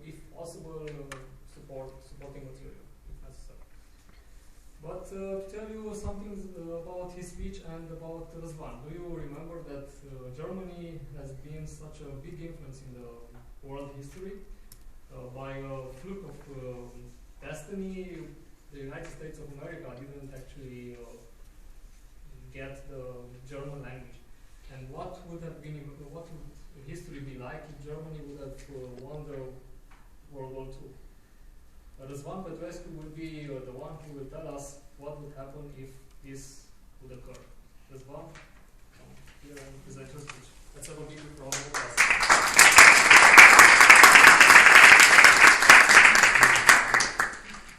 if possible, supporting material, if necessary. But to tell you something about his speech and about Razvan, do you remember that Germany has been such a big influence in the world history? By a fluke of destiny, the United States of America didn't actually get the German language. And what would history be like if Germany would have won the World War II? Razvan Petruescu will be the one who will tell us what would happen if this would occur. Razvan, come here and present your speech. Let's have a big round of applause.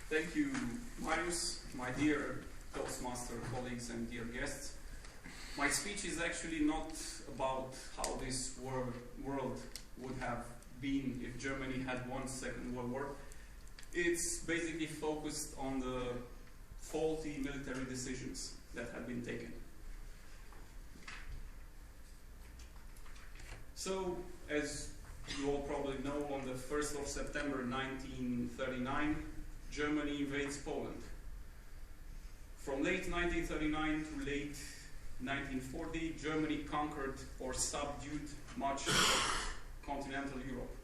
Thank you, Marius, my dear Toastmaster colleagues and dear guests. My speech is actually not about how this world would have been if Germany had won the Second World War. It's basically focused on the faulty military decisions that had been taken. So, as you all probably know, on the 1st of September 1939, Germany invades Poland. From late 1939 to late 1940, Germany conquered or subdued much of continental Europe,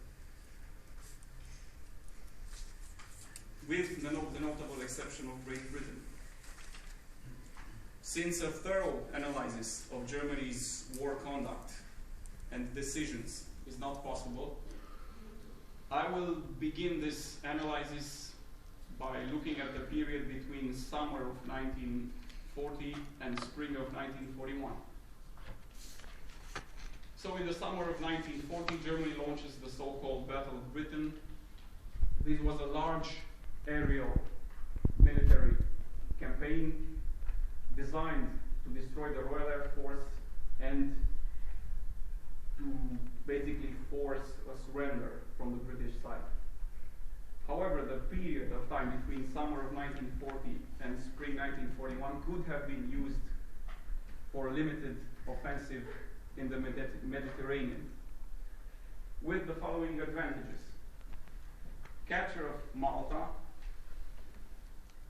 with the notable exception of Great Britain. Since a thorough analysis of Germany's war conduct and decisions is not possible, I will begin this analysis by looking at the period between summer of 1940 and spring of 1941. So in the summer of 1940, Germany launches the so-called Battle of Britain. This was a large aerial military campaign designed to destroy the Royal Air Force and to basically force a surrender from the British side. However, the period of time between summer of 1940 and spring 1941 could have been used for a limited offensive in the Mediterranean, with the following advantages. Capture of Malta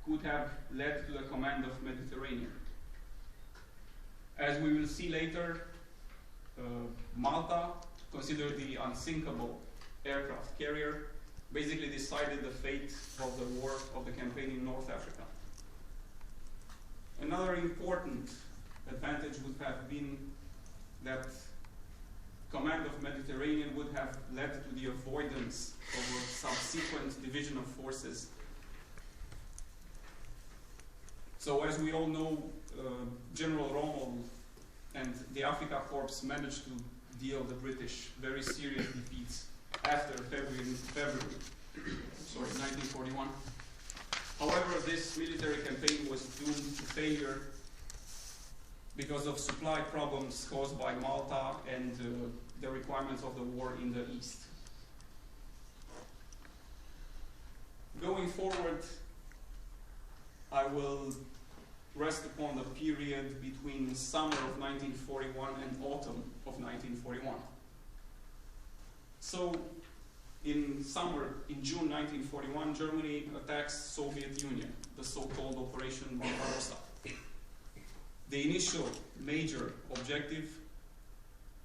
could have led to the command of Mediterranean. As we will see later, Malta, considered the unsinkable aircraft carrier, basically decided the fate of the war of the campaign in North Africa. Another important advantage would have been that command of Mediterranean would have led to the avoidance of a subsequent division of forces. So as we all know, General Rommel and the Africa Corps managed to deal the British very serious defeats after February 1941. However, this military campaign was doomed to failure because of supply problems caused by Malta and the requirements of the war in the east. Going forward, I will rest upon the period between summer of 1941 and autumn of 1941. So, in June 1941, Germany attacks Soviet Union, the so-called Operation Barbarossa. The initial major objective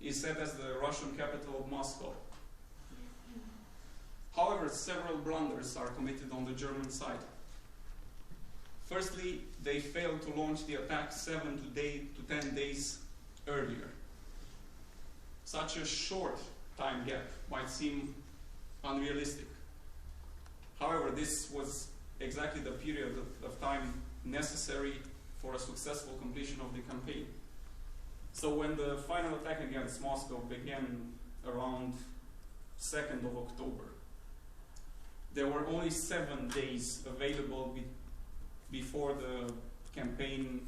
is set as the Russian capital of Moscow. However, several blunders are committed on the German side. Firstly, they failed to launch the attack 7 to 10 days earlier. Such a short time gap might seem unrealistic. However, this was exactly the period of time necessary for a successful completion of the campaign. So when the final attack against Moscow began around 2nd of October, there were only 7 days available before the campaign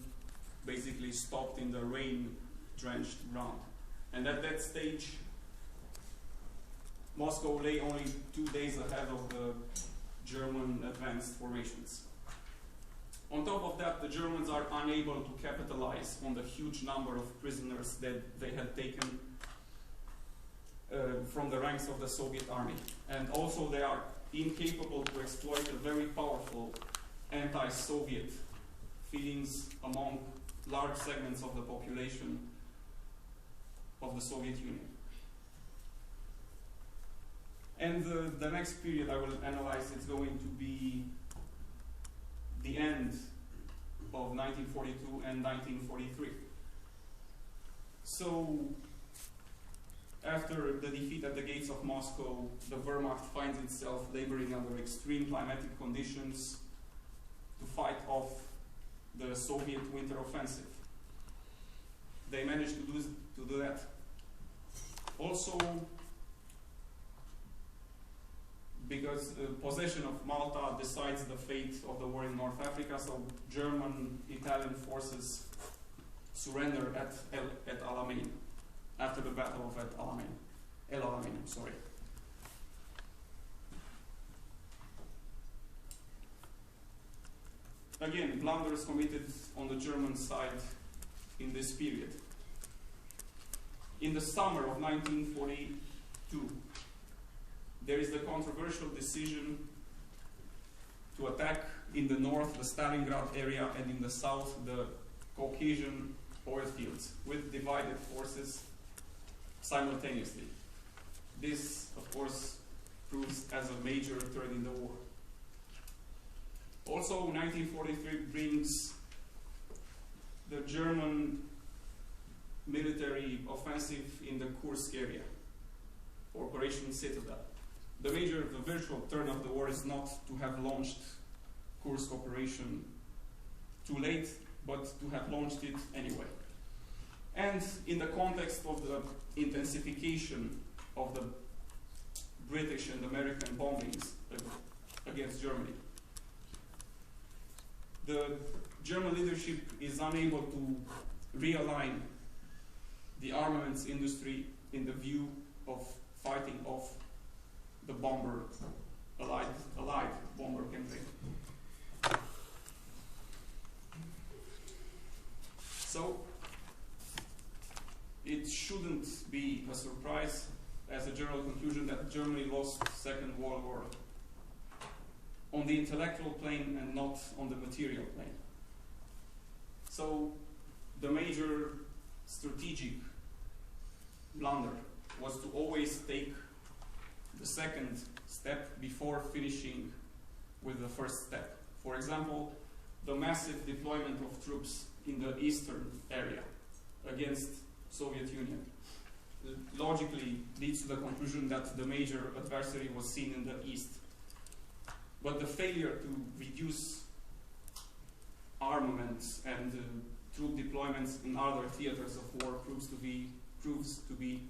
basically stopped in the rain-drenched ground. And at that stage, Moscow lay only 2 days ahead of the German advanced formations. On top of that, the Germans are unable to capitalize on the huge number of prisoners that they had taken from the ranks of the Soviet army. And also they are incapable to exploit a very powerful anti-Soviet feelings among large segments of the population of the Soviet Union. And the next period I will analyze is going to be the end of 1942 and 1943. So, after the defeat at the gates of Moscow, the Wehrmacht finds itself laboring under extreme climatic conditions to fight off the Soviet winter offensive. They managed to do that. Also, because possession of Malta decides the fate of the war in North Africa, so German, Italian forces surrender at Alamein, after the Battle of El Alamein, sorry. Again, blunders committed on the German side in this period. In the summer of 1942, there is the controversial decision to attack in the north the Stalingrad area and in the south the Caucasian oil fields with divided forces simultaneously. This, of course, proves as a major turn in the war. Also, 1943 brings the German military offensive in the Kursk area, Operation Citadel. The virtual turn of the war is not to have launched Kursk operation too late, but to have launched it anyway. And in the context of the intensification of the British and American bombings against Germany, the German leadership is unable to realign the armaments industry in the view of fighting off the Allied bomber campaign. So, it shouldn't be a surprise as a general conclusion that Germany lost the Second World War on the intellectual plane and not on the material plane. So, the major strategic blunder was to always take the second step before finishing with the first step. For example, the massive deployment of troops in the eastern area against Soviet Union logically leads to the conclusion that the major adversary was seen in the east. But the failure to reduce armaments and troop deployments in other theaters of war proves to be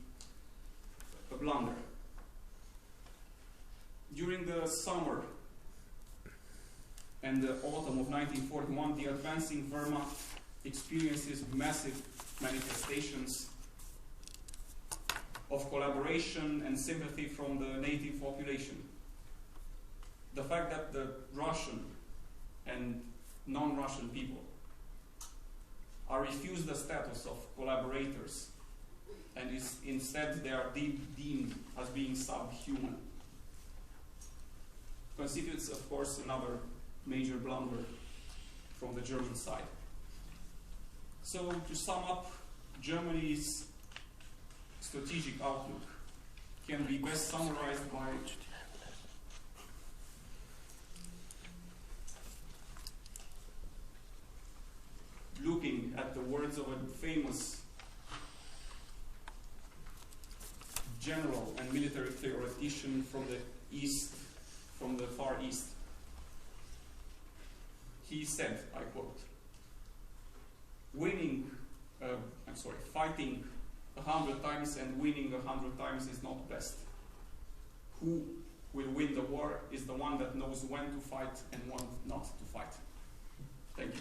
a blunder. During the summer and the autumn of 1941, the advancing Wehrmacht experiences massive manifestations of collaboration and sympathy from the native population. The fact that the Russian and non-Russian people are refused the status of collaborators and instead they are deemed as being subhuman constitutes, of course, another major blunder from the German side. So, to sum up, Germany's strategic outlook can be best summarized by looking at the words of a famous general and military theoretician from the East, from the Far East. He said, I quote, fighting 100 times and winning 100 times is not best. Who will win the war is the one that knows when to fight and when not to fight. Thank you.